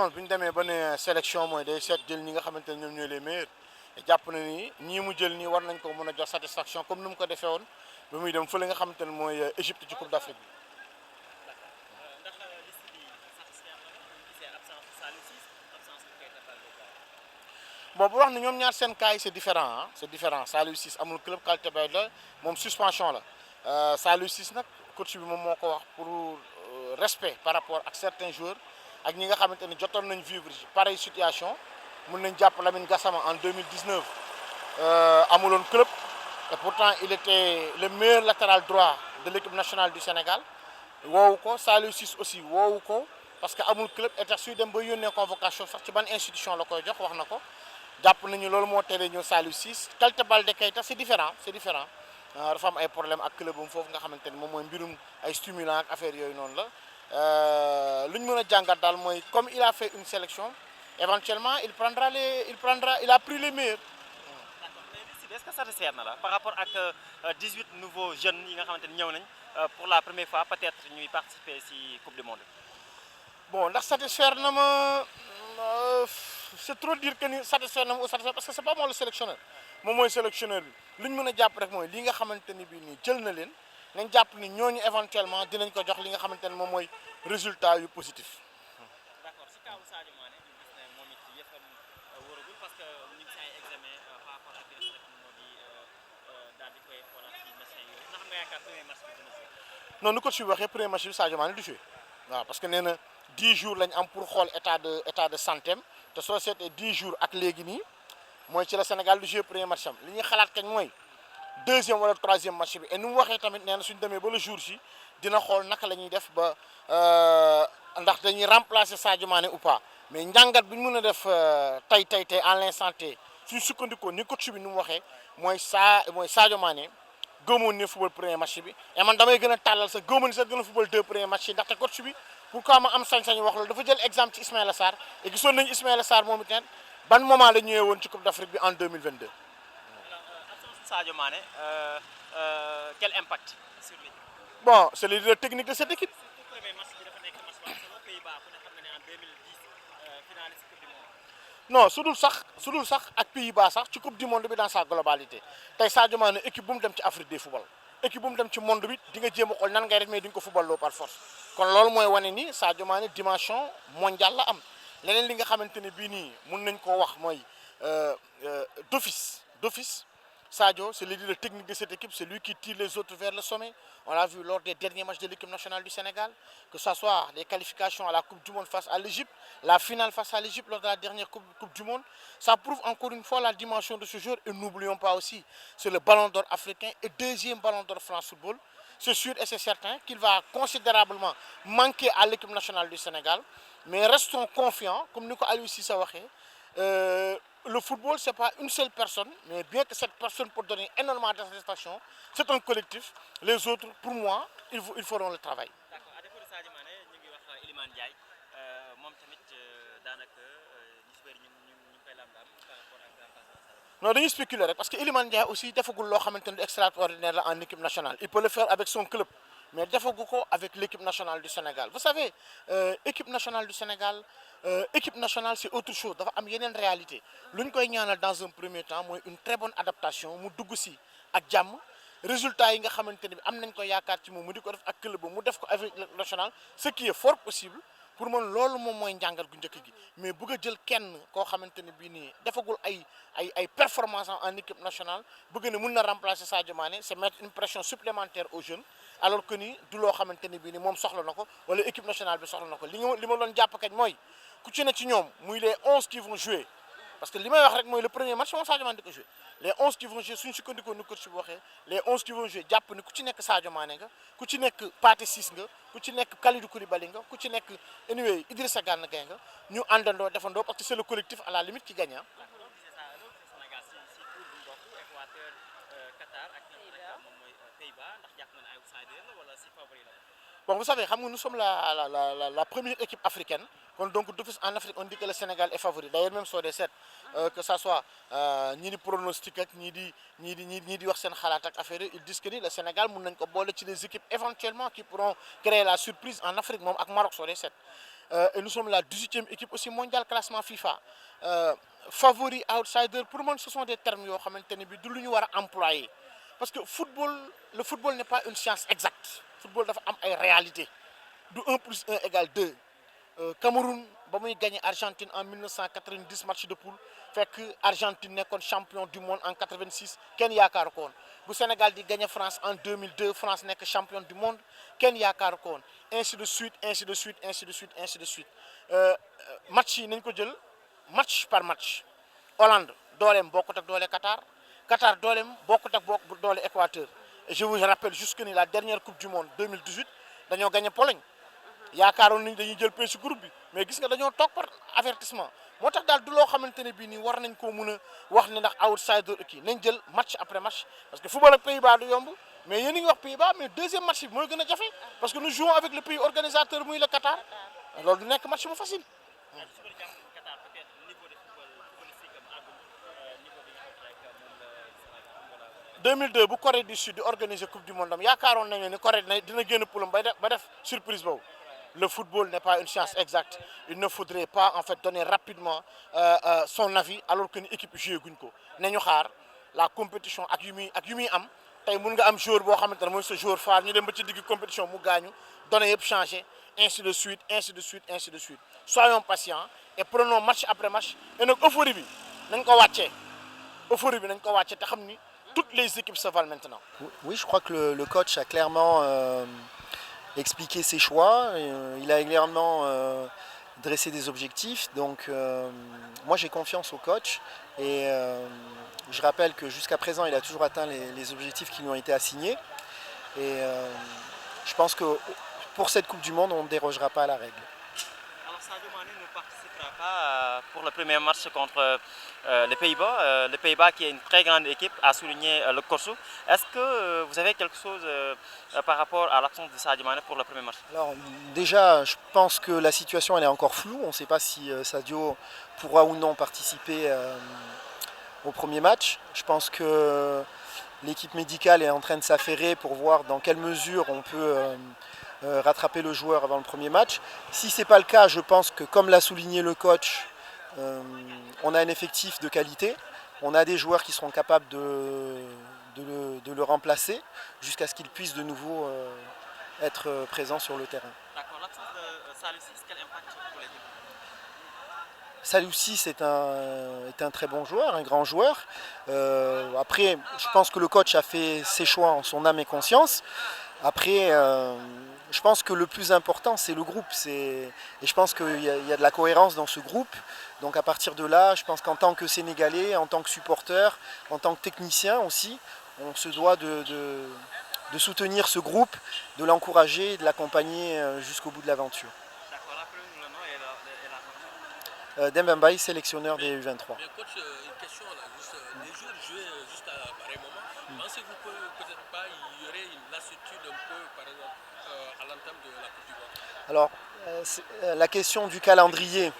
moom bi ñu demee ba ne sélection mooy day seet jël ñi nga xamante ne ñoom ñooy les meilleurs jàpp na ni ñii mu jël nii war nañ ko mën a jox satisfaction comme ni mu ko defee woon ba muy dem fële nga xamante ne mooy Égypte ci Coupe d'Afrique bi. ndax liste bi satisfaire na la bu ñu gisee absence Saliou Ciss absence bu Keita Baldé bon bu wax ne ñoom ñaar seen cas yi c'est différent ah c'est différent Saliou Ciss amul club Keita Baldé moom suspension la Saliou Ciss nag coach bi moom moo ko wax pour respect par rapport ak certains joueurs ak ñi nga xamante ne jotoon nañ vivre pareille situation mun nañ jàpp Lamine Gassama en 2019 amuloon club et pourtant il était le meilleur latéral droit de l'équipe nationale du Sénégal woowu ko Saliou Ciss aussi woowu ko parce que amul club et tax suy dem ba yónnee convocation sax ci ban institution la koy jox wax na ko jàpp nañu loolu moo teree ñëw Saliou Ciss Keita Baldé Keita c'est différent dafa am ay problème ak club am foofu nga xamante ni moom mooy mbirum ay stimulant ak affaire yooyu noonu la lu ñu mën a jàngat daal mooy comme il a fait une sélection éventuellement il a pris les meilleurs. d'accord mais liste bi est-ce que satisfaire na la par rapport ak 18 nouveaux jeunes yi nga xamante ni ñëw nañ pour la première fois peut-être ñuy participer ci coupe du monde. bon ndax satisfaire na ma c'est trop dire que ni satisfaire na ma ou satisfaire parce que c'est pas moi le sélectionneur moom mooy sélectionneur bi lu ñu mën a jàpp rek mooy li nga xamante ni bii nii jël na leen nañ jàpp ni ñooñu éventuellement dinañ ko jox li nga xamante ne moom mooy résultat yu positif. d'accord si kaw Sadio Mané ñu gis ne moom it yëfam wóoragul parce que ñu ngi si ay examen par rapport ak li nga xamante moo di daal di koy xoolaat ci médecin yooyu ndax nga yaakaar premier match bi dina jouer. non ni ko si waxee premier match bi Sadio Mané du jouer waaw parce que nee na 10 jours lañ am pour xool état de santé am te soo seetee 10 jours ak léegi nii mooy ci la Sénégal du jouer premier match am li ñuy xalaat kañ mooy deuxième wala troisième match bi et ni mu waxee tamit nee na suñ demee ba le jour si dina xool naka la ñuy def ba ndax dañuy remplacer Sadio Mané ou pas mais njàngat bi ñu mën a def tey en l'instant T suñ sukkandikoo ni coach bi ni mu waxee mooy Sadio Mané gëmoon ne football premier match bi et man damay gën a tàllal sa gëmoon sax gën a football deux premiers match yi ndaxte coach bi pourquoi ma am sañ-sañu wax loolu dafa jël exemple ci Ismaïla Sarr et gisoon nañu Ismaïla Sarr moom itam ban moment la ñëwee woon ci Coupe d'Afrique bi en 2022. absence Sadio Mané quel impact sur lui. bon c'est le leader technique de cette équipe. surtout premier match bi dafa nekk match bu am solo Pays-Bas ku ne xam na ne en 2010 finaliste coupe du monde. non su dul sax ak Pays-Bas sax ci coupe du monde bi dans sa globalité tey Sadio Mané équipe bu mu dem ci Afrique des football équipe bu mu dem ci monde bi di nga jéem a xool nan ngay def mais di nga ko football loo par force kon loolu mooy wane ni Sadio Mané dimension mondiale la am leneen li nga xamante ne bii nii mun nañ koo wax mooy d'office Sadio c'est le leader technique de cette équipe, c'est lui qui tire les autres vers le sommet. On l'a vu lors des derniers matchs de l'équipe nationale du Sénégal, que ce soit les qualifications à la Coupe du Monde face à l'Égypte, la finale face à l'Égypte lors de la dernière Coupe du Monde. Ça prouve encore une fois la dimension de ce joueur. Et n'oublions pas aussi, c'est le ballon d'or africain et deuxième ballon d'or France Football. C'est sûr et c'est certain qu'il va considérablement manquer à l'équipe nationale du Sénégal. Mais restons confiants, comme nous Aliou Cissé a dit. Le football, ce n'est pas une seule personne, mais bien que cette personne peut donner énormément de satisfaction, c'est un collectif. Les autres, pour moi, ils feront le travail. D'accord. À défaut de Sadio Mané, ñu ngi wax Iliman Ndiaye moom tamit daanaka ñu si bëri ñu koy lam-lam par rapport ak remplaçant Sadio. Non, dañuy spéculer rek parce que Iliman Ndiaye aussi defagul loo xamante ne extraordinaire la en équipe nationale. Il peut le faire avec son club, mais defagu ko avec l'équipe nationale du Sénégal. Vous savez, équipe nationale du Sénégal, équipe nationale c'est autre chose dafa am yeneen réalité lu ñu koy ñaanal dans un premier temps mooy une très bonne adaptation mu dugg si ak jàmm résultat yi nga xamante ne bi am nañ ko yaakaar ci moom mu di ko def ak club ba mu def ko avec l'équipe nationale ce qui est fort possible pour man loolu moom mooy njàngat gu njëkk gi mais bëgg a jël kenn koo xamante ne bii nii defagul ay performance en équipe nationale bëgg ne mun na remplacer Sadio Mané c'est mettre une pression supplémentaire aux jeunes alors que ni du loo xamante ne bii ni moom soxla na ko wala équipe nationale bi soxla na ko li ma doon jàpp kañ mooy ku ci ne ci ñoom muy les 11 qui vont jouer parce que li may wax rek mooy le premier match moom Sadio Mané di ko jouer les 11 qui vont jouer suñu sukkandikoo ni ko ci waxee les 11 qui vont jouer jàpp ni ku ci nekk Sadio Mané nga ku ci nekk Pathé Ciss nga ku ci nekk Kalidou Koulibaly nga ku ci nekk anyway Idrissa Gana Gueye nga ñu àndandoo defandoo parce que c'est le collectif à la limite qui gagne. Bon, vous savez, nous sommes la première équipe africaine. Donc, d'office en Afrique, on dit que le Sénégal est favori. D'ailleurs, même sur les 7, que ce soit ni di pronostic, ni di wax sen xalaat ak affaire, ils disent que le Sénégal mën nañ ko bolé ci des équipes éventuellement qui pourront créer la surprise en Afrique mom ak Maroc sur les 7. Et nous sommes la 18e équipe aussi mondiale classement FIFA. Favori, outsider, pour moi, ce sont des termes que nous employer. Parce que le football n'est pas une science exacte. Le football est une réalité. De 1 plus 1 égale 2. Cameroun a gagné Argentine en 1990 match de poule. Fait que Argentine est champion du monde en 86. Kenya Karkon. Le Sénégal a gagné France en 2002. France n'est que champion du monde. Kenya Karkon. Ainsi de suite, ainsi de suite, ainsi de suite, ainsi de suite. Match par match. Hollande, dolem bokut ak dole Qatar. Qatar dolem bokut ak dole Équateur. Et je vous rappelle juste que la dernière Coupe du Monde 2018, nous avons gagné Pologne. Yaakaaroon nañ dañuy jël paie ci groupe bi mais gis nga dañoo toog par avertissement moo tax daal du loo xamante ne bii nii war nañ koo mun a wax ne ndax outsider kii nañ jël match après match parce que football ak Pays-Bas du yomb mais yéen a ngi wax Pays-Bas mais deuxième match bi mooy gën a jafe parce que nous jouons avec le pays organisateur muy le Qatar loolu du nekk match bu facile. 2002 bu Corée du Sud di organiser Coupe du Monde am yaakaaroon nañu ne Corée dina génn poulam ba def surprise boobu. Le football n'est pas une science exacte. Il ne faudrait pas en fait donner rapidement son avis alors qu'une équipe joue guñ ko. Nañu xaar la compétition ak yu muy am tay mën nga am joueur bo xamantene moy ce joueur phare ñu dem ba ci digg compétition mu gañu données yépp changer ainsi de suite ainsi de suite ainsi de suite. Soyons patients et prenons match après match et nak euphorie bi nañ ko waccé. Euphorie bi nañ ko waccé té xamni toutes les équipes se valent maintenant. Oui, je crois que le coach a clairement expliqué ses choix. Il a clairement dressé des objectifs. Donc, moi, j'ai confiance au coach. Et je rappelle que jusqu'à présent, il a toujours atteint les objectifs qui lui ont été assignés. Et je pense que pour cette Coupe du Monde, on ne dérogera pas à la règle. Alors, Sadio Mané ne participera pas pour le premier match contre les Pays-Bas. Les Pays-Bas qui est une très grande équipe, a souligné le coach. Est-ce que vous avez quelque chose par rapport à l'absence de Sadio Mané pour le premier match? Alors déjà, je pense que la situation elle est encore floue. On ne sait pas si Sadio pourra ou non participer au premier match. Je pense que l'équipe médicale est en train de s'affairer pour voir dans quelle mesure on peut rattraper le joueur avant le premier match. Si ce n'est pas le cas, je pense que comme l'a souligné le coach, on a un effectif de qualité, on a des joueurs qui seront capables de le remplacer jusqu'à ce qu'il puisse de nouveau être présent sur le terrain. D'accord, l'absence de Saliou, quel impact pour l'équipe? Saliou est un très bon joueur, un grand joueur. Après, je pense que le coach a fait ses choix en son âme et conscience. Après, je pense que le plus important, c'est le groupe. Et je pense qu'il y a de la cohérence dans ce groupe. Donc à partir de là, je pense qu'en tant que Sénégalais, en tant que supporter, en tant que technicien aussi, on se doit de soutenir ce groupe, de l'encourager et de l'accompagner jusqu'au bout de l'aventure. D'accord, rappelez-nous le nom et la Demba Mbaye, sélectionneur des U23. Mais coach, une question là, les joueurs jouaient juste à pareil moment. Pensez-vous que peut-être pas il y aurait une lassitude un peu, par exemple, à l'entame de la Coupe du Monde? Alors, la question du calendrier.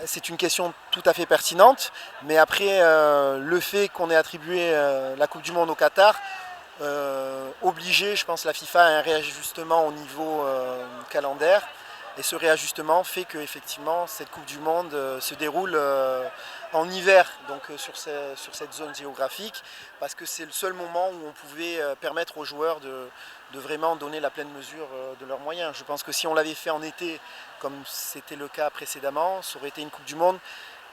C'est une question tout à fait pertinente, mais après le fait qu'on ait attribué la Coupe du Monde au Qatar, obligé, je pense, la FIFA à un réajustement au niveau calendaire. Et ce réajustement fait que effectivement cette Coupe du Monde se déroule en hiver, donc sur cette zone géographique, parce que c'est le seul moment où on pouvait permettre aux joueurs de vraiment donner la pleine mesure de leurs moyens. Je pense que si on l'avait fait en été, comme c'était le cas précédemment, ça aurait été une Coupe du Monde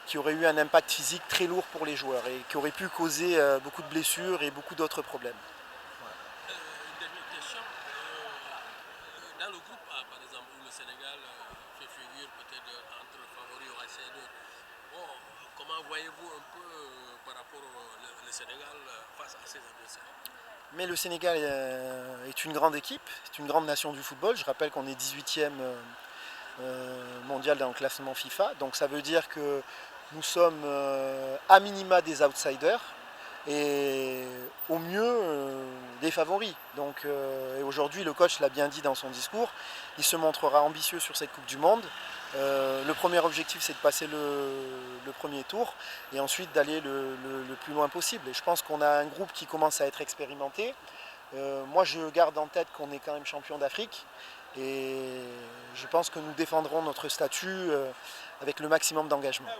qui aurait eu un impact physique très lourd pour les joueurs et qui aurait pu causer beaucoup de blessures et beaucoup d'autres problèmes. Une dernière question. Dans le groupe A, par exemple, où le Sénégal fait figure peut-être entre favoris ou outsider, bon, comment voyez-vous un peu par rapport au Sénégal face à ses adversaires? Mais le Sénégal est une grande équipe, c'est une grande nation du football. Je rappelle qu'on est 18e mondial dans le classement FIFA. Donc ça veut dire que nous sommes à minima des outsiders et au mieux des favoris. Donc et aujourd'hui, le coach l'a bien dit dans son discours, il se montrera ambitieux sur cette Coupe du Monde. Le premier objectif, c'est de passer le premier tour et ensuite d'aller le plus loin possible. Et je pense qu'on a un groupe qui commence à être expérimenté. Moi, je garde en tête qu'on est quand même champion d'Afrique et je pense que nous défendrons notre statut avec le maximum d'engagement.